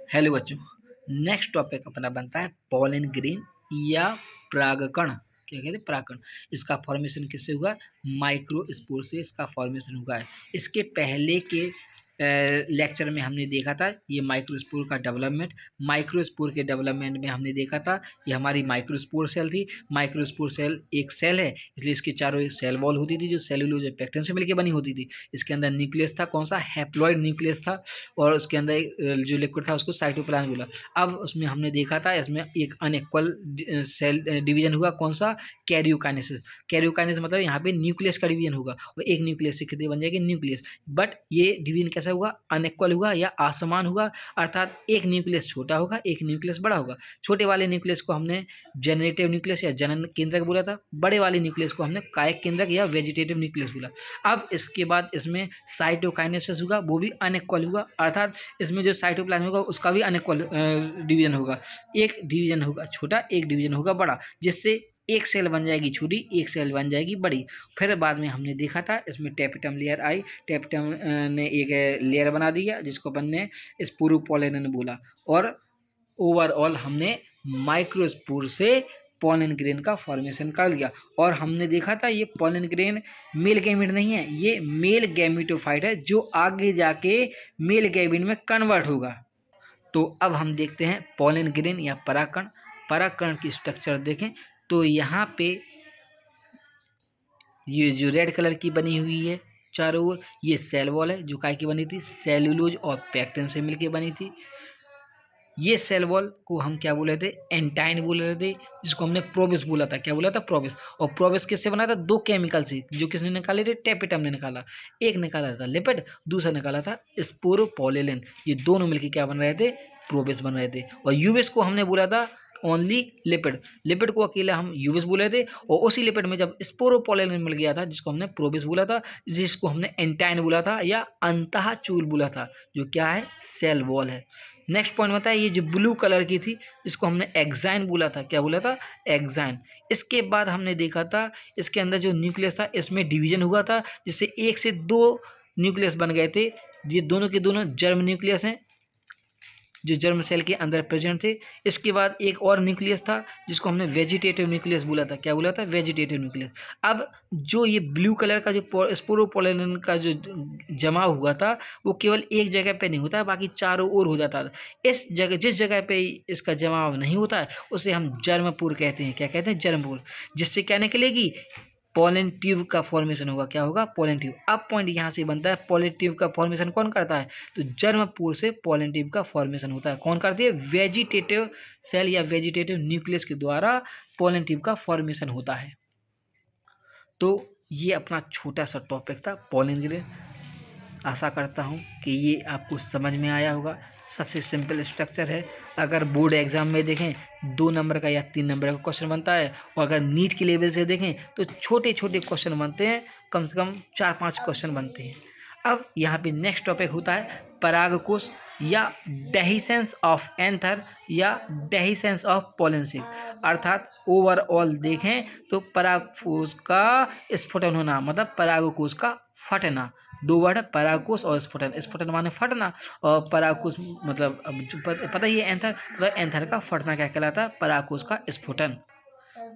Hello बच्चों, next topic अपना बनता है पॉलन ग्रेन या परागकण। क्या कहते हैं? परागकण। इसका फॉर्मेशन किससे हुआ? माइक्रोस्पोर से इसका फॉर्मेशन हुआ है। इसके पहले के लेक्चर में हमने देखा था ये माइक्रोस्पोर का डेवलपमेंट। माइक्रोस्पोर के डेवलपमेंट में हमने देखा था ये हमारी माइक्रोस्पोर सेल थी। माइक्रोस्पोर सेल एक सेल है, इसलिए इसके चारों एक सेल वॉल होती थी जो सेलुलोज पेक्टिन से मिलकर बनी होती थी। इसके अंदर न्यूक्लियस था, कौन सा? हैप्लॉइड न्यूक्लियस था, और उसके अंदर जो लिक्विड था उसको साइटोप्लाज्म बोला। अब उसमें हमने देखा था इसमें एक अनइक्वल सेल डिवीजन हुआ, कौन सा? कैरियोकाइनेसिस। कैरियोकाइनेसिस मतलब यहाँ पे न्यूक्लियस का डिवीजन होगा और एक न्यूक्लियस से कितने बन जाएगी? न्यूक्लियस। बट ये डिवीजन कैसा हुआ? अनइक्वल हुआ या असमान हुआ, अर्थात एक न्यूक्लियस छोटा होगा, एक न्यूक्लियस बड़ा होगा। छोटे वाले न्यूक्लियस को हमने जनरेटिव न्यूक्लियस या जनन केंद्रक बोला था, बड़े वाले न्यूक्लियस को हमने कायक केंद्रक या वेजिटेटिव न्यूक्लियस बोला। अब इसके बाद इसमें साइटोकाइनेसिस हुआ, वो भी अनइक्वल हुआ, अर्थात इसमें जो साइटोप्लाज्म होगा उसका भी अनइक्वल डिवीजन होगा। एक डिवीजन होगा छोटा, एक डिवीजन होगा बड़ा, जिससे एक सेल बन जाएगी छोटी, एक सेल बन जाएगी बड़ी। फिर बाद में हमने देखा था इसमें टेपिटम लेयर आई। टेपिटम ने एक लेयर बना दिया जिसको अपन ने स्पोरोपोलेन बोला, और ओवरऑल हमने माइक्रोस्पोर से पॉलन ग्रेन का फॉर्मेशन कर लिया। और हमने देखा था ये पॉलन ग्रेन मेल गैमीट नहीं है, ये मेल गैमीटोफाइट है जो आगे जाके मेल गैमीट में कन्वर्ट होगा। तो अब हम देखते हैं पॉलन ग्रेन या परागकण। परागकण की स्ट्रक्चर देखें तो यहाँ पे ये जो रेड कलर की बनी हुई है चारों ओर, ये सेल वॉल है जो काय की बनी थी? सेलुलोज और पेक्टिन से मिलकर बनी थी। ये सेल वॉल को हम क्या बोल रहे थे? एंटाइन बोल रहे थे, जिसको हमने प्रोबिस बोला था। क्या बोला था? प्रोबिस। और प्रोबिस किससे बना था? दो केमिकल से, जो किसने निकाले थे? टेपिटम ने निकाला। एक निकाला था लिपिड, दूसरा निकाला था स्पोरोपोलेन। ये दोनों मिलकर क्या बन रहे थे? प्रोबिस बन रहे थे। और यूएस को हमने बोला था ओनली लिपिड। लिपिड को अकेला हम यूएस बोले थे, और उसी लिपिड में जब स्पोरोपोलेन मिल गया था जिसको हमने प्रोबिस बोला था, जिसको हमने एंटाइन बोला था या अंतःचूल बोला था, जो क्या है? सेल वॉल है। नेक्स्ट पॉइंट बताया, ये जो ब्लू कलर की थी इसको हमने एक्साइन बोला था। क्या बोला था? एक्साइन। इसके बाद हमने देखा था इसके अंदर जो न्यूक्लियस था इसमें डिवीजन हुआ था, जिससे एक से दो न्यूक्लियस बन गए थे। ये दोनों के दोनों जर्म न्यूक्लियस हैं जो जर्म सेल के अंदर प्रेजेंट थे। इसके बाद एक और न्यूक्लियस था जिसको हमने वेजिटेटिव न्यूक्लियस बोला था। क्या बोला था? Vegetative nucleus. अब जो ये ब्लू कलर का जो स्पोरोपोलेन का जो जमा हुआ था वो केवल एक जगह पे नहीं होता, बाकी चारों ओर हो जाता था। इस जगह जिस जगह पे इसका जमाव नहीं होता है उसे हम जर्मपुर कहते हैं। क्या कहते हैं? जर्मपुर। जिससे क्या निकलेगी? पॉलन ट्यूब का फॉर्मेशन होगा। क्या होगा? Pollen tube. अब पॉइंट यहाँ से बनता है, पॉलन ट्यूब का फॉर्मेशन कौन करता है? तो जर्मपुर से पॉलन ट्यूब का फॉर्मेशन होता है। कौन करती है? वेजिटेटिव सेल या वेजिटेटिव न्यूक्लियस के द्वारा पॉलन ट्यूब का फॉर्मेशन होता है। तो ये अपना छोटा सा टॉपिक था पॉलन ग्रेन। आशा करता हूँ कि ये आपको समझ में आया होगा। सबसे सिंपल स्ट्रक्चर है। अगर बोर्ड एग्जाम में देखें 2 नंबर का या 3 नंबर का क्वेश्चन बनता है, और अगर नीट के लेवल से देखें तो छोटे छोटे क्वेश्चन बनते हैं, कम से कम 4-5 क्वेश्चन बनते हैं। अब यहाँ पे नेक्स्ट टॉपिक होता है परागकोश या डेहिसेंस ऑफ एंथर या डेहिसेंस ऑफ पॉलेंसिक। अर्थात ओवरऑल देखें तो परागकोश का स्फुटन होना, मतलब परागकोश का फटना। दो वर्ड है, परागकोश और स्फुटन। स्फुटन माने फटना, और परागकोश मतलब अब पता ही है एंथर, मतलब एंथर का फटना क्या कहलाता है? परागकोश का स्फुटन।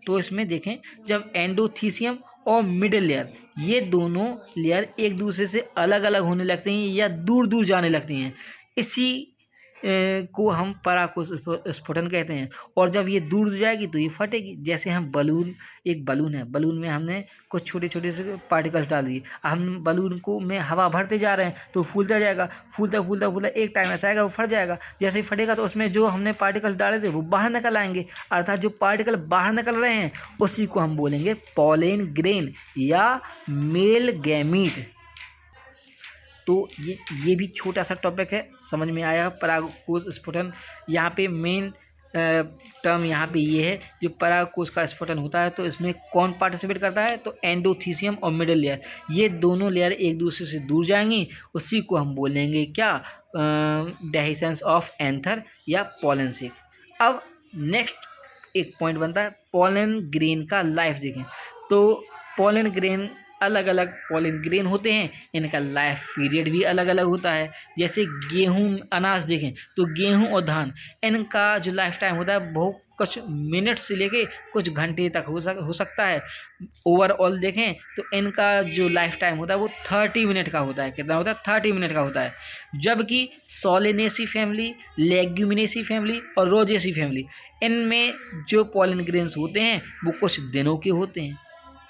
तो इसमें देखें जब एंडोथीसियम और मिडिल लेयर, ये दोनों लेयर एक दूसरे से अलग अलग होने लगते हैं या दूर दूर जाने लगती हैं, इसी को हम परागकोश स्फुटन कहते हैं। और जब ये दूर जाएगी तो ये फटेगी। जैसे हम बलून, एक बलून है, बलून में हमने कुछ छोटे छोटे से पार्टिकल्स डाल दिए, हम बलून को में हवा भरते जा रहे हैं तो फूलता जाएगा, फूलता फूलता फूलता एक टाइम ऐसा आएगा वो फट जाएगा। जैसे ही फटेगा तो उसमें जो हमने पार्टिकल्स डाले थे वो बाहर निकल आएंगे, अर्थात जो पार्टिकल बाहर निकल रहे हैं उसी को हम बोलेंगे पॉलन ग्रेन या मेल गैमीट। तो ये भी छोटा सा टॉपिक है, समझ में आया? परागकोश स्फुटन। यहाँ पे मेन टर्म यहाँ पे ये है, जो परागकोश का स्फुटन होता है तो इसमें कौन पार्टिसिपेट करता है? तो एंडोथीसियम और मिडिल लेयर, ये दोनों लेयर एक दूसरे से दूर जाएंगी, उसी को हम बोलेंगे क्या? डेहिसेंस ऑफ एंथर या पॉलेंसिक। अब नेक्स्ट एक पॉइंट बनता है पॉलन ग्रेन का लाइफ। देखें तो पॉलन ग्रेन अलग अलग पॉलिन ग्रेन होते हैं, इनका लाइफ पीरियड भी अलग अलग होता है। जैसे गेहूँ अनाज देखें तो गेहूँ और धान, इनका जो लाइफ टाइम होता है वो कुछ मिनट से लेके कुछ घंटे तक हो सकता है। ओवरऑल देखें तो इनका जो लाइफ टाइम होता है वो 30 मिनट का होता है। कितना होता है? 30 मिनट का होता है। जबकि सोलेनेसी फैमिली, लेग्यूमिनेसी फैमिली और रोजेसी फैमिली, इनमें जो पॉलिन ग्रेन्स होते हैं वो कुछ दिनों के होते हैं।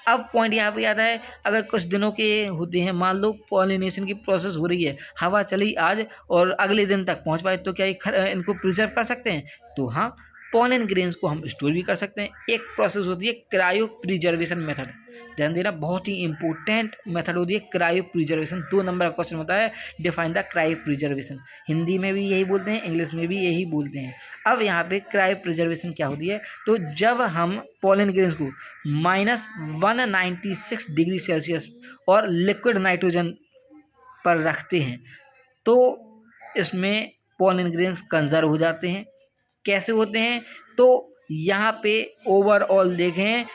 अब पॉइंट यहाँ पे आता है, अगर कुछ दिनों के होते हैं, मान लो पॉलिनेशन की प्रोसेस हो रही है, हवा चली आज और अगले दिन तक पहुँच पाए, तो क्या इनको प्रिजर्व कर सकते हैं? तो हाँ, पॉलन ग्रेन्स को हम स्टोर भी कर सकते हैं। एक प्रोसेस होती है क्रायो प्रिजर्वेशन मेथड, ध्यान देना, बहुत ही इंपॉर्टेंट मेथड होती है क्रायो प्रिजर्वेशन। 2 नंबर का क्वेश्चन होता है, define the cryo preservation. Hindi में भी यही बोलते हैं, इंग्लिश में भी यही बोलते हैं। अब यहाँ पे क्रायो प्रिजर्वेशन क्या होती है, तो जब हम पॉलन ग्रेन्स को -196 डिग्री सेल्सियस और लिक्विड नाइट्रोजन पर रखते हैं तो इसमें पॉलन ग्रेन्स कंजर्व हो जाते हैं। कैसे होते हैं? तो यहाँ पे ओवरऑल देखें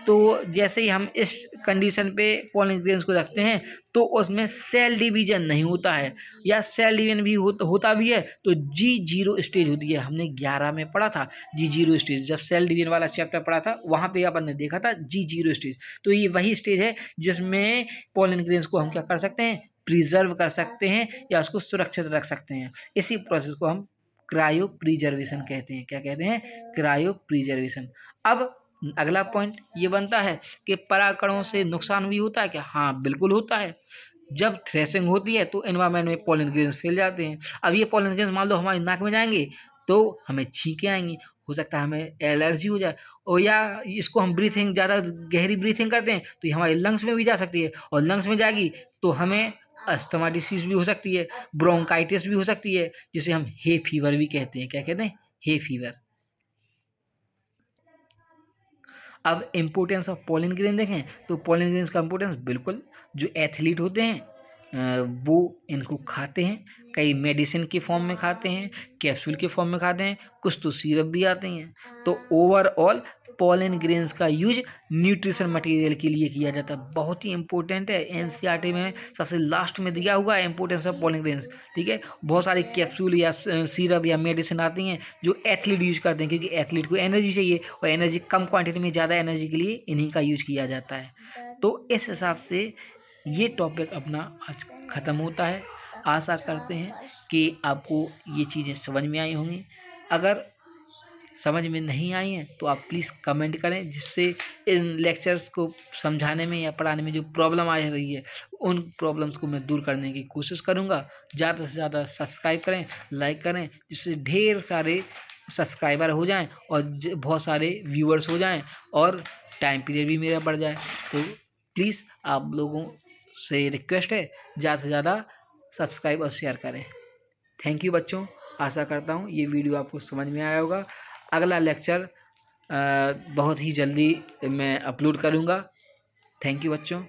तो जैसे ही हम इस कंडीशन पे पॉलन ग्रेन्स को रखते हैं तो उसमें सेल डिवीजन नहीं होता है, या सेल डिवीजन भी होता भी है तो G0 स्टेज होती है। हमने 11 में पढ़ा था G0 स्टेज, जब सेल डिवीजन वाला चैप्टर पढ़ा था वहाँ पे अपन ने देखा था G0 स्टेज। तो ये वही स्टेज है जिसमें पॉलन ग्रेन्स को हम क्या कर सकते हैं? प्रिजर्व कर सकते हैं या उसको सुरक्षित रख सकते हैं। इसी प्रोसेस को हम क्रायो प्रिजर्वेशन कहते हैं। क्या कहते हैं? Cryo preservation. अब अगला पॉइंट ये बनता है कि परागकणों से नुकसान भी होता है क्या? हाँ, बिल्कुल होता है। जब थ्रेसिंग होती है तो एनवायरनमेंट में पॉलन ग्रेन्स फैल जाते हैं। अब ये पॉलन ग्रेन्स मान लो हमारी नाक में जाएंगे तो हमें छींकें आएंगी, हो सकता है हमें एलर्जी हो जाए, और या इसको हम ब्रीथिंग, ज़्यादा गहरी ब्रीथिंग करते हैं तो ये हमारे लंग्स में भी जा सकती है, और लंग्स में जाएगी तो हमें अस्थमा डिसीज भी हो सकती है, ब्रोंकाइटिस भी हो सकती है, जिसे हम हे फीवर भी कहते हैं। क्या कहते हैं? Hay fever. अब इम्पोर्टेंस ऑफ पॉलन ग्रेन देखें तो पॉलन ग्रेन्स का इम्पोर्टेंस बिल्कुल, जो एथलीट होते हैं वो इनको खाते हैं, कई मेडिसिन के फॉर्म में खाते हैं, कैप्सूल के फॉर्म में खाते हैं, कुछ तो सिरप भी आते हैं। तो ओवरऑल पॉलन ग्रेन्स का यूज न्यूट्रिशन मटेरियल के लिए किया जाता है। बहुत ही इंपॉर्टेंट है, एनसीईआरटी में सबसे लास्ट में दिया हुआ है इंपॉर्टेंस ऑफ पॉलन ग्रेन्स। ठीक है, बहुत सारी कैप्सूल या सिरप या मेडिसिन आती हैं जो एथलीट यूज करते हैं, क्योंकि एथलीट को एनर्जी चाहिए और एनर्जी कम क्वांटिटी में ज़्यादा एनर्जी के लिए इन्हीं का यूज किया जाता है। तो इस हिसाब से ये टॉपिक अपना आज ख़त्म होता है। आशा करते हैं कि आपको ये चीज़ें समझ में आई होंगी। अगर समझ में नहीं आई हैं तो आप प्लीज़ कमेंट करें, जिससे इन लेक्चर्स को समझाने में या पढ़ाने में जो प्रॉब्लम आ रही है उन प्रॉब्लम्स को मैं दूर करने की कोशिश करूँगा। ज़्यादा से ज़्यादा सब्सक्राइब करें, लाइक करें, जिससे ढेर सारे सब्सक्राइबर हो जाएं और बहुत सारे व्यूअर्स हो जाएं और टाइम पीरियड भी मेरा बढ़ जाए। तो प्लीज़ आप लोगों से रिक्वेस्ट है, ज़्यादा से ज़्यादा सब्सक्राइब और शेयर करें। थैंक यू बच्चों, आशा करता हूँ ये वीडियो आपको समझ में आया होगा। अगला लेक्चर बहुत ही जल्दी मैं अपलोड करूँगा। थैंक यू बच्चों।